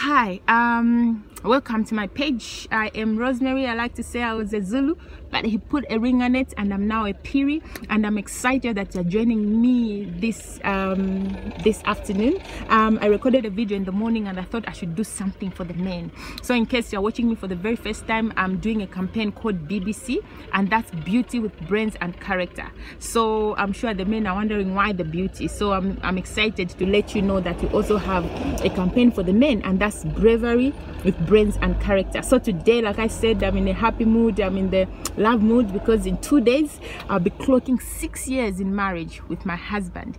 Hi, welcome to my page. I am Rosemary. I like to say I was a Zulu, but he put a ring on it and I'm now a Piri, and I'm excited that you're joining me this afternoon. I recorded a video in the morning and I thought I should do something for the men. So in case you're watching me for the very first time, I'm doing a campaign called BBC, and that's beauty with brains and character. So I'm sure the men are wondering why the beauty. So I'm excited to let you know that we also have a campaign for the men, and that's bravery with brains and character. So today, like I said, I'm in a happy mood, I'm in the love mood, because in 2 days I'll be clocking 6 years in marriage with my husband,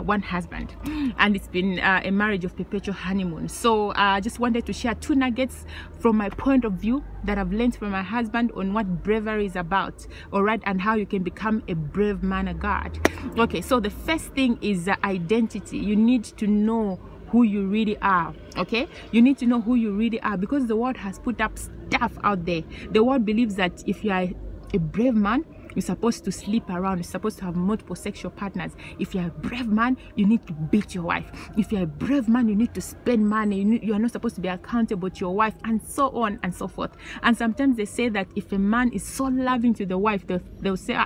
one husband, and it's been a marriage of perpetual honeymoon. So I just wanted to share 2 nuggets from my point of view that I've learned from my husband on what bravery is about, all right, and how you can become a brave man of God. Okay, so the first thing is identity. You need to know who you really are. Okay, you need to know who you really are, because the world has put up stuff out there. The world believes that if you are a brave man, you're supposed to sleep around, you're supposed to have multiple sexual partners. If you're a brave man, you need to beat your wife. If you're a brave man, you need to spend money. You are not supposed to be accountable to your wife, and so on and so forth. And sometimes they say that if a man is so loving to the wife, they'll say,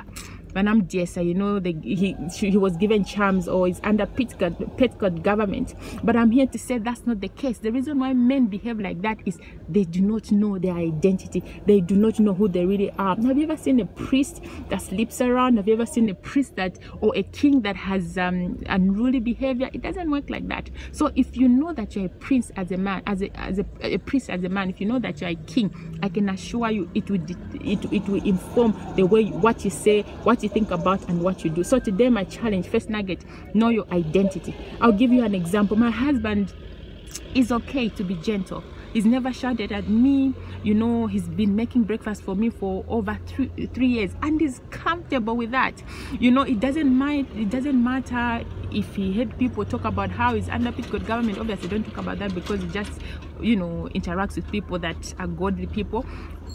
when I'm DSA, you know, he was given charms, or is under petticoat government. But I'm here to say that's not the case. The reason why men behave like that is they do not know their identity. They do not know who they really are. Have you ever seen a priest that sleeps around? Have you ever seen a priest or a king that has unruly behavior? It doesn't work like that. So if you know that you're a prince as a man, as a priest as a man, if you know that you're a king, I can assure you it will inform the way what you say, what you think about, and what you do. So today my challenge, first nugget, know your identity. I'll give you an example. My husband is okay to be gentle. He's never shouted at me. You know, he's been making breakfast for me for over three years, and he's comfortable with that. You know, it doesn't matter if he heard people talk about how he's under petticoat government. Obviously don't talk about that, because he just, you know, interacts with people that are godly people.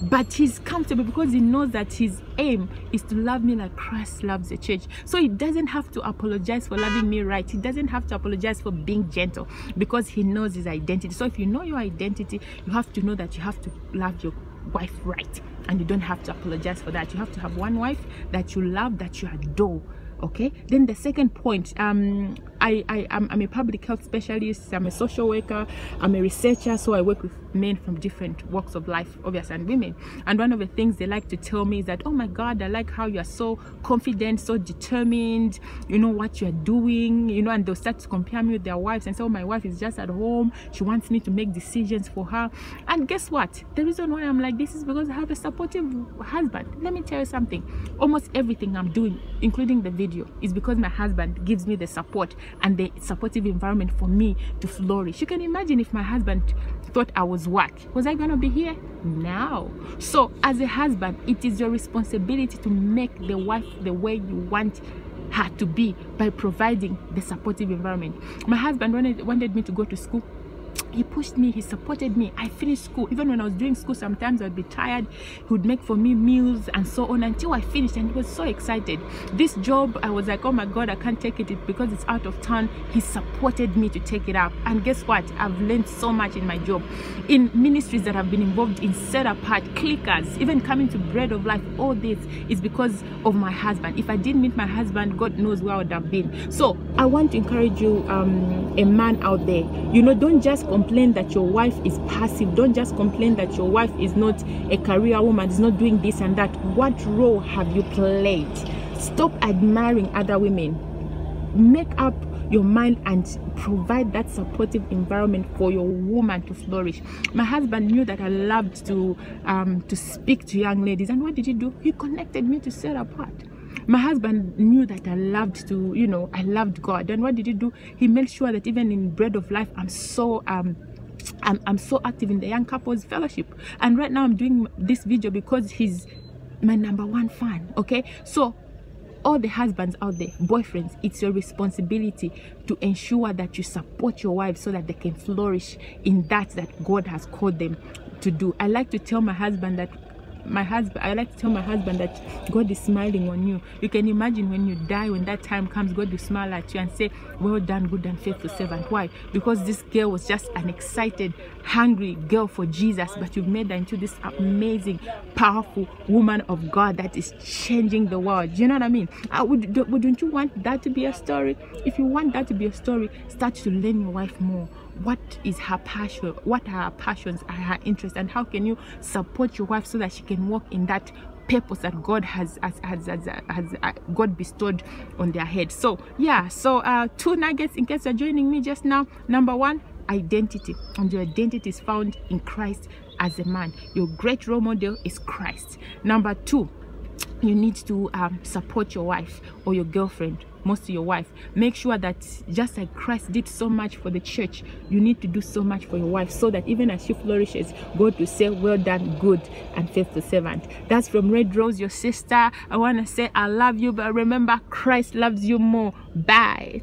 But he's comfortable because he knows that his aim is to love me like Christ loves the church. So he doesn't have to apologize for loving me right. He doesn't have to apologize for being gentle, because he knows his identity. So if you know your identity, you have to know that you have to love your wife right, and you don't have to apologize for that. You have to have one wife that you love, that you adore. Okay, then the second point, I'm a public health specialist, I'm a social worker, I'm a researcher, so I work with men from different walks of life, obviously, and women. And one of the things they like to tell me is that, oh my God, I like how you're so confident, so determined, you know what you're doing, you know, and they'll start to compare me with their wives and say, oh, my wife is just at home, she wants me to make decisions for her. And guess what? The reason why I'm like this is because I have a supportive husband. Let me tell you something, almost everything I'm doing, including the video, is because my husband gives me the support and the supportive environment for me to flourish. You can imagine if my husband thought I was what? Was I gonna be here? No. So as a husband, it is your responsibility to make the wife the way you want her to be by providing the supportive environment. My husband wanted me to go to school. He pushed me, he supported me. I finished school. Even when I was doing school, sometimes I'd be tired. He would make for me meals and so on until I finished, and he was so excited. This job, I was like, oh my God, I can't take it because it's out of town. He supported me to take it up. And guess what? I've learned so much in my job. In ministries that I've been involved in, set apart, clickers, even coming to Bread of Life, all this is because of my husband. If I didn't meet my husband, God knows where I would have been. So I want to encourage you, a man out there, you know, don't just complain that your wife is passive. Don't just complain that your wife is not a career woman, is not doing this and that. What role have you played? Stop admiring other women. Make up your mind and provide that supportive environment for your woman to flourish. My husband knew that I loved to speak to young ladies, and what did he do? He connected me to Set Apart. My husband knew that I loved to, you know, I loved God. And what did he do? He made sure that even in Bread of Life, I'm so active in the young couples fellowship. And right now I'm doing this video because he's my #1 fan. Okay, so all the husbands out there, boyfriends, it's your responsibility to ensure that you support your wives so that they can flourish in that God has called them to do. I like to tell my husband that my husband, I like to tell my husband that God is smiling on you. You can imagine when you die, when that time comes, God will smile at you and say, well done, good and faithful servant. Why? Because this girl was just an excited, hungry girl for Jesus, but you've made her into this amazing, powerful woman of God that is changing the world. You know what I mean? Wouldn't you want that to be a story? If you want that to be a story, start to learn your wife more. What is her passion? What are her passions, are her interests, and how can you support your wife so that she can walk in that purpose that God has God bestowed on their head? So yeah, so 2 nuggets in case you're joining me just now. Number 1, identity, and your identity is found in Christ as a man. Your great role model is Christ. Number 2, you need to support your wife or your girlfriend, most of your wife. Make sure that just like Christ did so much for the church, you need to do so much for your wife, so that even as she flourishes, God will say, well done, good and faithful servant. That's from Red Rose, your sister. I want to say I love you, but remember, Christ loves you more. Bye.